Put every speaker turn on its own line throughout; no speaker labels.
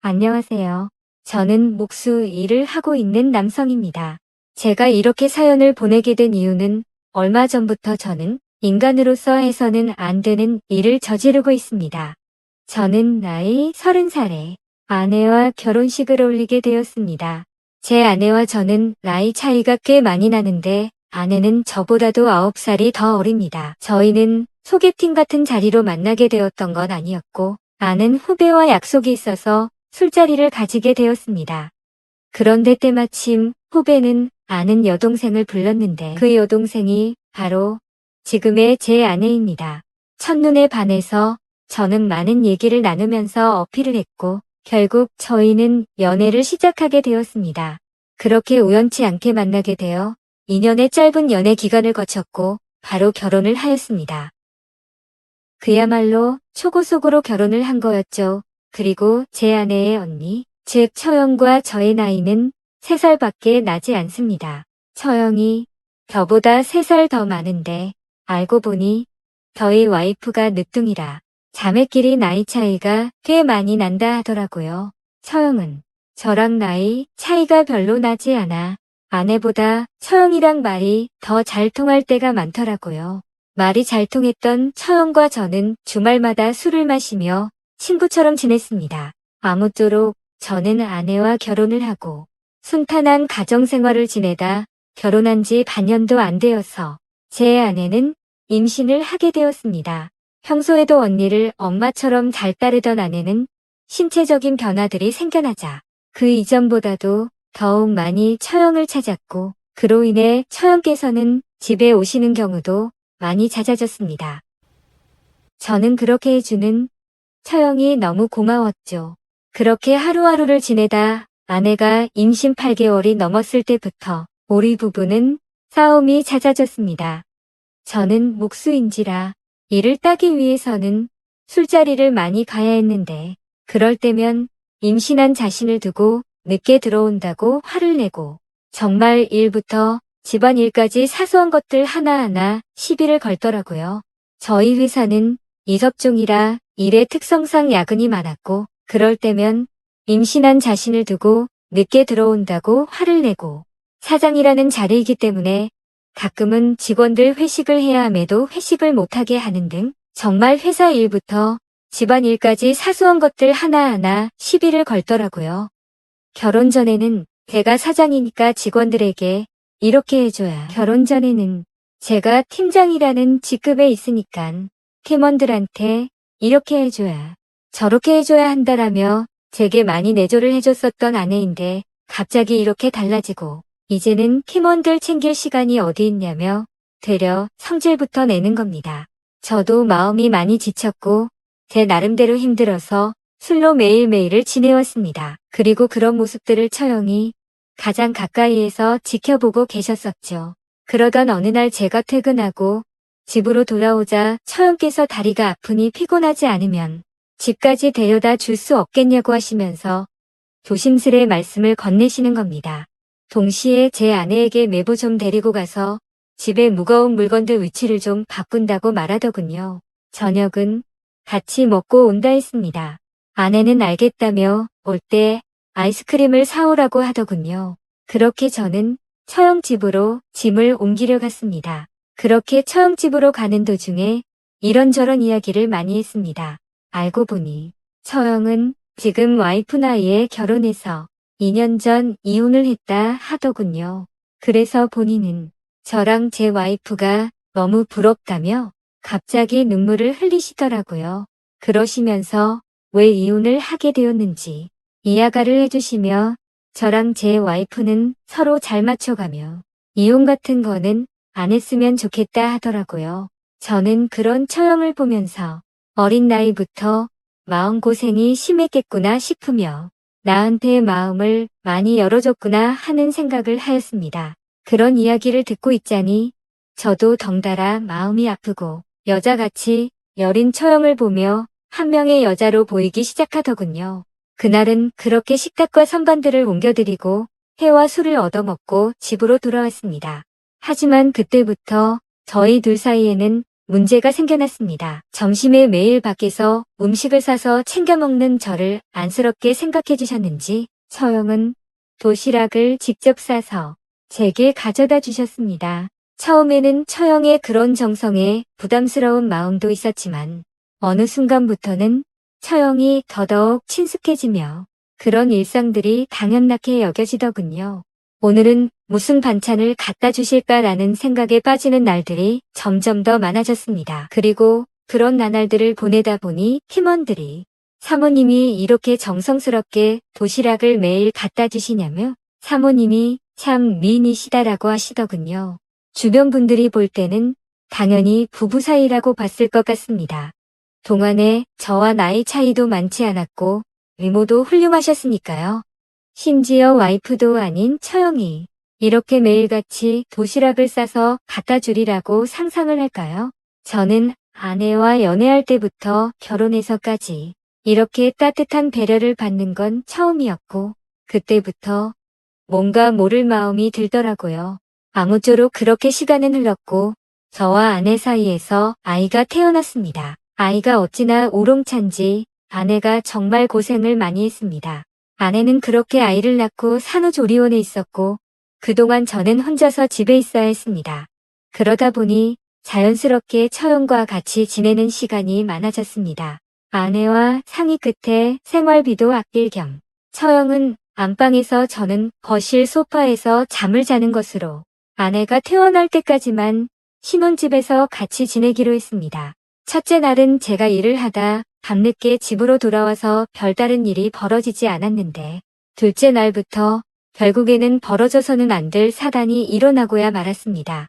안녕하세요. 저는 목수 일을 하고 있는 남성입니다. 제가 이렇게 사연을 보내게 된 이유는 얼마 전부터 저는 인간으로서 해서는 안 되는 일을 저지르고 있습니다. 저는 나이 30살에 아내와 결혼식을 올리게 되었습니다. 제 아내와 저는 나이 차이가 꽤 많이 나는데 아내는 저보다도 9살이 더 어립니다. 저희는 소개팅 같은 자리로 만나게 되었던 건 아니었고 아는 후배와 약속이 있어서 술자리를 가지게 되었습니다. 그런데 때마침 후배는 아는 여동생을 불렀는데 그 여동생이 바로 지금의 제 아내입니다. 첫눈에 반해서 저는 많은 얘기를 나누면서 어필을 했고 결국 저희는 연애를 시작하게 되었습니다. 그렇게 우연치 않게 만나게 되어 2년의 짧은 연애 기간을 거쳤고 바로 결혼을 하였습니다. 그야말로 초고속으로 결혼을 한 거였죠. 그리고 제 아내의 언니, 즉 처형과 저의 나이는 3살밖에 나지 않습니다. 처형이 저보다 3살 더 많은데 알고 보니 저희 와이프가 늦둥이라 자매끼리 나이 차이가 꽤 많이 난다 하더라고요. 처형은 저랑 나이 차이가 별로 나지 않아 아내보다 처형이랑 말이 더 잘 통할 때가 많더라고요. 말이 잘 통했던 처형과 저는 주말마다 술을 마시며 친구처럼 지냈습니다. 아무쪼록 저는 아내와 결혼을 하고 순탄한 가정생활을 지내다 결혼한 지 반년도 안 되어서 제 아내는 임신을 하게 되었습니다. 평소에도 언니를 엄마처럼 잘 따르던 아내는 신체적인 변화들이 생겨나자 그 이전보다도 더욱 많이 처형을 찾았고 그로 인해 처형께서는 집에 오시는 경우도 많이 잦아졌습니다. 저는 그렇게 해주는 처형이 너무 고마웠죠. 그렇게 하루하루를 지내다 아내가 임신 8개월이 넘었을 때부터 우리 부부는 싸움이 잦아졌습니다. 저는 목수인지라 일을 따기 위해서는 술자리를 많이 가야 했는데 그럴 때면 임신한 자신을 두고 늦게 들어온다고 화를 내고 정말 일부터 집안일까지 사소한 것들 하나하나 시비를 걸더라고요. 저희 회사는 이석종이라 일의 특성상 야근이 많았고 그럴 때면 임신한 자신을 두고 늦게 들어온다고 화를 내고 사장이라는 자리이기 때문에 가끔은 직원들 회식을 해야 함에도 회식을 못하게 하는 등 정말 회사 일부터 집안일까지 사소한 것들 하나하나 시비를 걸더라고요. 결혼 전에는 제가 사장이니까 직원들에게 이렇게 해줘야 결혼 전에는 제가 팀장이라는 직급에 있으니깐 팀원들한테 이렇게 해줘야 저렇게 해줘야 한다라며 제게 많이 내조를 해줬었던 아내인데 갑자기 이렇게 달라지고 이제는 팀원들 챙길 시간이 어디 있냐며 되려 성질부터 내는 겁니다. 저도 마음이 많이 지쳤고 제 나름대로 힘들어서 술로 매일매일을 지내왔습니다. 그리고 그런 모습들을 처형이 가장 가까이에서 지켜보고 계셨었죠. 그러던 어느 날 제가 퇴근하고 집으로 돌아오자 처형께서 다리가 아프니 피곤하지 않으면 집까지 데려다 줄 수 없겠냐고 하시면서 조심스레 말씀을 건네시는 겁니다. 동시에 제 아내에게 메보 좀 데리고 가서 집에 무거운 물건들 위치를 좀 바꾼다고 말하더군요. 저녁은 같이 먹고 온다 했습니다. 아내는 알겠다며 올 때 아이스크림을 사오라고 하더군요. 그렇게 저는 처형 집으로 짐을 옮기려 갔습니다. 그렇게 처형 집으로 가는 도중에 이런저런 이야기를 많이 했습니다. 알고 보니 처형은 지금 와이프 나이에 결혼해서 2년 전 이혼을 했다 하더군요. 그래서 본인은 저랑 제 와이프가 너무 부럽다며 갑자기 눈물을 흘리시더라고요. 그러시면서 왜 이혼을 하게 되었는지 이야가를 해주시며 저랑 제 와이프는 서로 잘 맞춰가며 이혼 같은 거는 안 했으면 좋겠다 하더라고요. 저는 그런 처형을 보면서 어린 나이부터 마음고생이 심했겠구나 싶으며 나한테 마음을 많이 열어줬구나 하는 생각을 하였습니다. 그런 이야기를 듣고 있자니 저도 덩달아 마음이 아프고 여자같이 여린 처형을 보며 한 명의 여자로 보이기 시작하더군요. 그날은 그렇게 식탁과 선반들을 옮겨드리고 회와 술을 얻어먹고 집으로 돌아왔습니다. 하지만 그때부터 저희 둘 사이에는 문제가 생겨났습니다. 점심에 매일 밖에서 음식을 사서 챙겨 먹는 저를 안쓰럽게 생각해 주셨는지 처형은 도시락을 직접 싸서 제게 가져다 주셨습니다. 처음에는 처형의 그런 정성에 부담스러운 마음도 있었지만 어느 순간부터는 처형이 더더욱 친숙해지며 그런 일상들이 당연하게 여겨지더군요. 오늘은 무슨 반찬을 갖다 주실까라는 생각에 빠지는 날들이 점점 더 많아졌습니다. 그리고 그런 나날들을 보내다 보니 팀원들이 사모님이 이렇게 정성스럽게 도시락을 매일 갖다 주시냐며 사모님이 참 미인이시다라고 하시더군요. 주변 분들이 볼 때는 당연히 부부 사이라고 봤을 것 같습니다. 동안에 저와 나이 차이도 많지 않았고 외모도 훌륭하셨으니까요. 심지어 와이프도 아닌 처형이 이렇게 매일같이 도시락을 싸서 갖다 주리라고 상상을 할까요? 저는 아내와 연애할 때부터 결혼해서까지 이렇게 따뜻한 배려를 받는 건 처음이었고 그때부터 뭔가 모를 마음이 들더라고요. 아무쪼록 그렇게 시간은 흘렀고 저와 아내 사이에서 아이가 태어났습니다. 아이가 어찌나 우롱찬지 아내가 정말 고생을 많이 했습니다. 아내는 그렇게 아이를 낳고 산후조리원에 있었고 그동안 저는 혼자서 집에 있어야 했습니다. 그러다 보니 자연스럽게 처형과 같이 지내는 시간이 많아졌습니다. 아내와 상의 끝에 생활비도 아낄 겸 처형은 안방에서 저는 거실 소파에서 잠을 자는 것으로 아내가 퇴원할 때까지만 신혼집에서 같이 지내기로 했습니다. 첫째 날은 제가 일을 하다 밤늦게 집으로 돌아와서 별다른 일이 벌어지지 않았는데 둘째 날부터 결국에는 벌어져서는 안 될 사단이 일어나고야 말았습니다.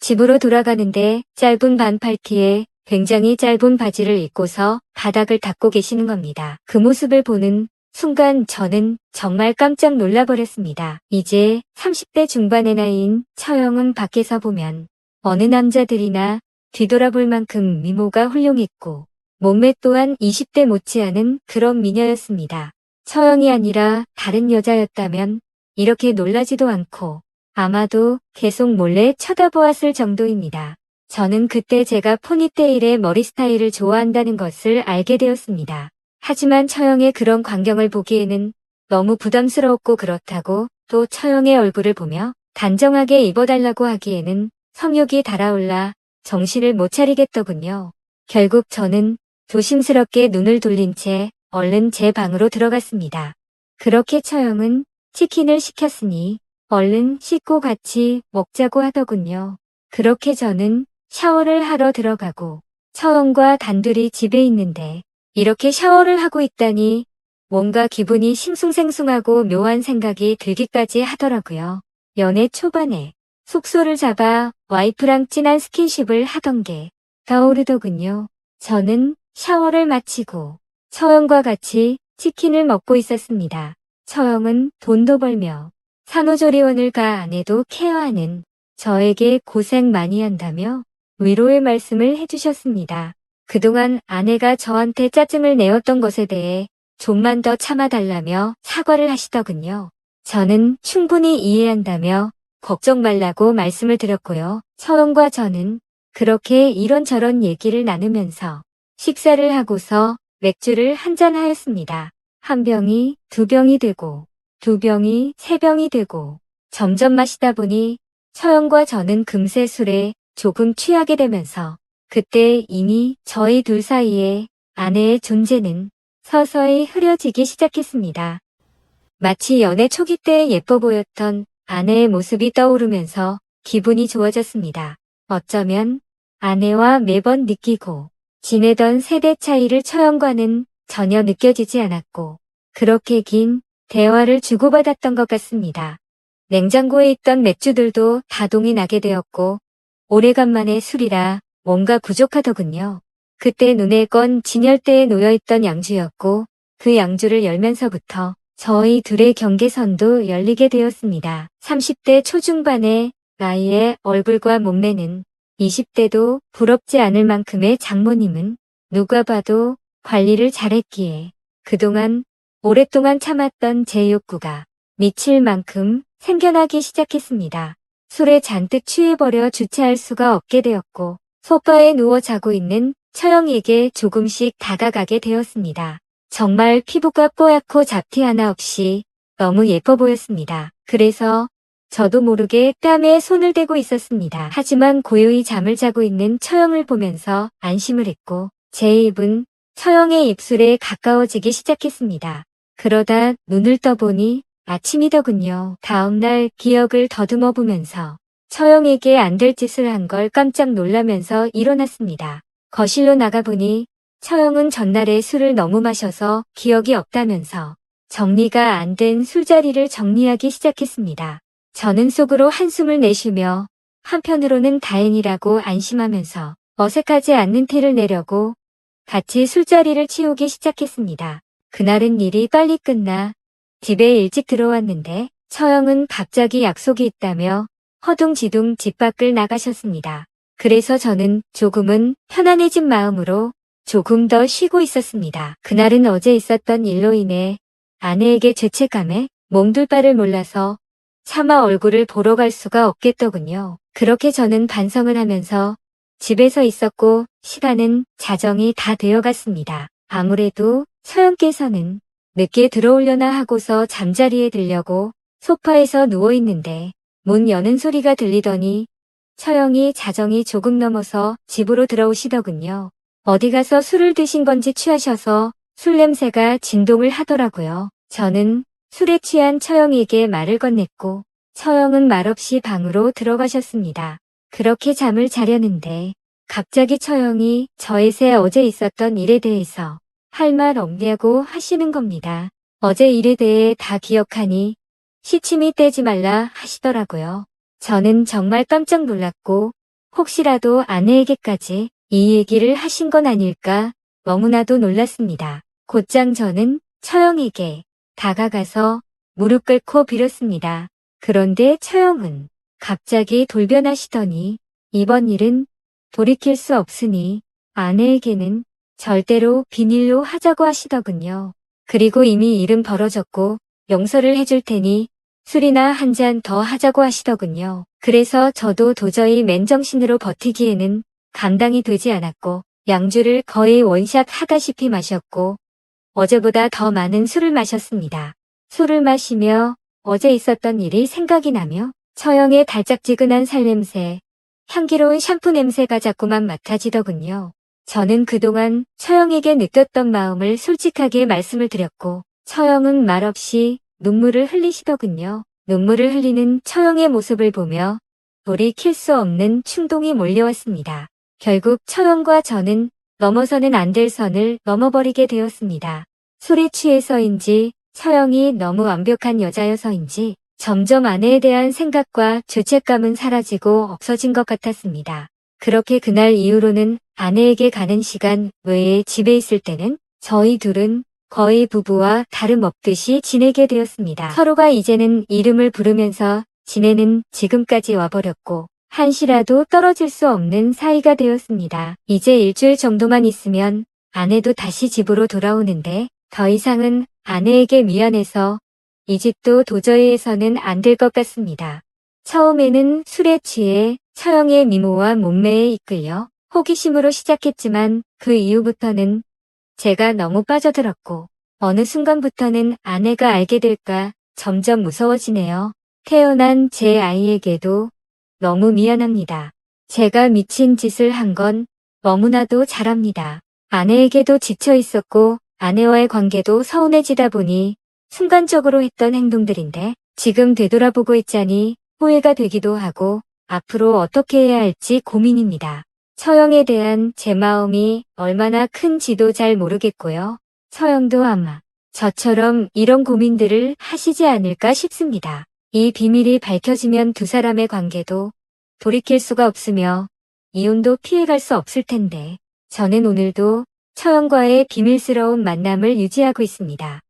집으로 돌아가는데 짧은 반팔티에 굉장히 짧은 바지를 입고서 바닥을 닦고 계시는 겁니다. 그 모습을 보는 순간 저는 정말 깜짝 놀라버렸습니다. 이제 30대 중반의 나이인 처형은 밖에서 보면 어느 남자들이나 뒤돌아볼 만큼 미모가 훌륭했고 몸매 또한 20대 못지않은 그런 미녀였습니다. 처형이 아니라 다른 여자였다면 이렇게 놀라지도 않고 아마도 계속 몰래 쳐다보았을 정도입니다. 저는 그때 제가 포니테일의 머리 스타일을 좋아한다는 것을 알게 되었습니다. 하지만 처형의 그런 광경을 보기에는 너무 부담스러웠고 그렇다고 또 처형의 얼굴을 보며 단정하게 입어달라고 하기에는 성욕이 달아올라 정신을 못 차리겠더군요. 결국 저는 조심스럽게 눈을 돌린 채 얼른 제 방으로 들어갔습니다. 그렇게 처형은 치킨을 시켰으니 얼른 씻고 같이 먹자고 하더군요. 그렇게 저는 샤워를 하러 들어가고 처형과 단둘이 집에 있는데 이렇게 샤워를 하고 있다니 뭔가 기분이 싱숭생숭하고 묘한 생각이 들기까지 하더라고요. 연애 초반에 숙소를 잡아 와이프랑 진한 스킨십을 하던 게 떠오르더군요. 저는 샤워를 마치고 처형과 같이 치킨을 먹고 있었습니다. 처형은 돈도 벌며 산후조리원을 가 아내도 케어하는 저에게 고생 많이 한다며 위로의 말씀을 해주셨습니다. 그동안 아내가 저한테 짜증을 내었던 것에 대해 좀만 더 참아달라며 사과를 하시더군요. 저는 충분히 이해한다며 걱정 말라고 말씀을 드렸고요. 처형과 저는 그렇게 이런저런 얘기를 나누면서 식사를 하고서 맥주를 한잔 하였습니다. 한 병이 두 병이 되고 두 병이 세 병이 되고 점점 마시다 보니 처형과 저는 금세 술에 조금 취하게 되면서 그때 이미 저희 둘 사이에 아내의 존재는 서서히 흐려지기 시작했습니다. 마치 연애 초기 때 예뻐 보였던 아내의 모습이 떠오르면서 기분이 좋아졌습니다. 어쩌면 아내와 매번 느끼고 지내던 세대 차이를 처형과는 전혀 느껴지지 않았고 그렇게 긴 대화를 주고받았던 것 같습니다. 냉장고에 있던 맥주들도 다동이 나게 되었고 오래간만에 술이라 뭔가 부족하더군요. 그때 눈에 건 진열대에 놓여있던 양주였고 그 양주를 열면서부터 저희 둘의 경계선도 열리게 되었습니다. 30대 초중반의 나이의 얼굴과 몸매는 20대도 부럽지 않을 만큼의 장모님은 누가 봐도 관리를 잘했기에 그동안 오랫동안 참았던 제 욕구가 미칠 만큼 생겨나기 시작했습니다. 술에 잔뜩 취해버려 주체할 수가 없게 되었고 소파에 누워 자고 있는 처형에게 조금씩 다가가게 되었습니다. 정말 피부가 뽀얗고 잡티 하나 없이 너무 예뻐 보였습니다. 그래서 저도 모르게 뺨에 손을 대고 있었습니다. 하지만 고요히 잠을 자고 있는 처형을 보면서 안심을 했고 제 입은 처형의 입술에 가까워지기 시작했습니다. 그러다 눈을 떠보니 아침이더군요. 다음날 기억을 더듬어 보면서 처형에게 안 될 짓을 한 걸 깜짝 놀라면서 일어났습니다. 거실로 나가보니 처형은 전날에 술을 너무 마셔서 기억이 없다면서 정리가 안 된 술자리를 정리하기 시작했습니다. 저는 속으로 한숨을 내쉬며 한편으로는 다행이라고 안심하면서 어색하지 않는 티를 내려고 같이 술자리를 치우기 시작했습니다. 그날은 일이 빨리 끝나 집에 일찍 들어왔는데 처형은 갑자기 약속이 있다며 허둥지둥 집 밖을 나가셨습니다. 그래서 저는 조금은 편안해진 마음으로 조금 더 쉬고 있었습니다. 그날은 어제 있었던 일로 인해 아내에게 죄책감에 몸둘 바를 몰라서 차마 얼굴을 보러 갈 수가 없겠더군요. 그렇게 저는 반성을 하면서 집에서 있었고 시간은 자정이 다 되어갔습니다. 아무래도 처형께서는 늦게 들어오려나 하고서 잠자리에 들려고 소파에서 누워있는데 문 여는 소리가 들리더니 처형이 자정이 조금 넘어서 집으로 들어오시더군요. 어디 가서 술을 드신 건지 취하셔서 술 냄새가 진동을 하더라고요. 저는 술에 취한 처형에게 말을 건넸고 처형은 말없이 방으로 들어가셨습니다. 그렇게 잠을 자려는데 갑자기 처형이 저에게 어제 있었던 일에 대해서 할 말 없냐고 하시는 겁니다. 어제 일에 대해 다 기억하니 시침이 떼지 말라 하시더라고요. 저는 정말 깜짝 놀랐고 혹시라도 아내에게까지 이 얘기를 하신 건 아닐까 너무나도 놀랐습니다. 곧장 저는 처형에게 다가가서 무릎 꿇고 빌었습니다. 그런데 처형은 갑자기 돌변하시더니 이번 일은 돌이킬 수 없으니 아내에게는 절대로 비밀로 하자고 하시더군요. 그리고 이미 일은 벌어졌고 용서를 해줄 테니 술이나 한 잔 더 하자고 하시더군요. 그래서 저도 도저히 맨정신으로 버티기에는 감당이 되지 않았고 양주를 거의 원샷 하다시피 마셨고 어제보다 더 많은 술을 마셨습니다. 술을 마시며 어제 있었던 일이 생각이 나며 처형의 달짝지근한 살냄새, 향기로운 샴푸 냄새가 자꾸만 맡아지더군요. 저는 그동안 처형에게 느꼈던 마음을 솔직하게 말씀을 드렸고 처형은 말없이 눈물을 흘리시더군요. 눈물을 흘리는 처형의 모습을 보며 돌이킬 수 없는 충동이 몰려왔습니다. 결국 처형과 저는 넘어서는 안 될 선을 넘어버리게 되었습니다. 술에 취해서인지 처형이 너무 완벽한 여자여서인지 점점 아내에 대한 생각과 죄책감은 사라지고 없어진 것 같았습니다. 그렇게 그날 이후로는 아내에게 가는 시간 외에 집에 있을 때는 저희 둘은 거의 부부와 다름없듯이 지내게 되었습니다. 서로가 이제는 이름을 부르면서 지내는 지금까지 와버렸고 한시라도 떨어질 수 없는 사이가 되었습니다. 이제 일주일 정도만 있으면 아내도 다시 집으로 돌아오는데 더 이상은 아내에게 미안해서 이 집도 도저히 해서는 안 될 것 같습니다. 처음에는 술에 취해 처형의 미모와 몸매에 이끌려 호기심으로 시작했지만 그 이후부터는 제가 너무 빠져들었고 어느 순간부터는 아내가 알게 될까 점점 무서워지네요. 태어난 제 아이에게도 너무 미안합니다. 제가 미친 짓을 한 건 너무나도 잘합니다. 아내에게도 지쳐 있었고 아내와의 관계도 서운해지다 보니 순간적으로 했던 행동들인데 지금 되돌아보고 있자니 후회가 되기도 하고 앞으로 어떻게 해야 할지 고민입니다. 처형에 대한 제 마음이 얼마나 큰지도 잘 모르겠고요. 처형도 아마 저처럼 이런 고민들을 하시지 않을까 싶습니다. 이 비밀이 밝혀지면 두 사람의 관계도 돌이킬 수가 없으며 이혼도 피해갈 수 없을 텐데 저는 오늘도 처형과의 비밀스러운 만남을 유지하고 있습니다.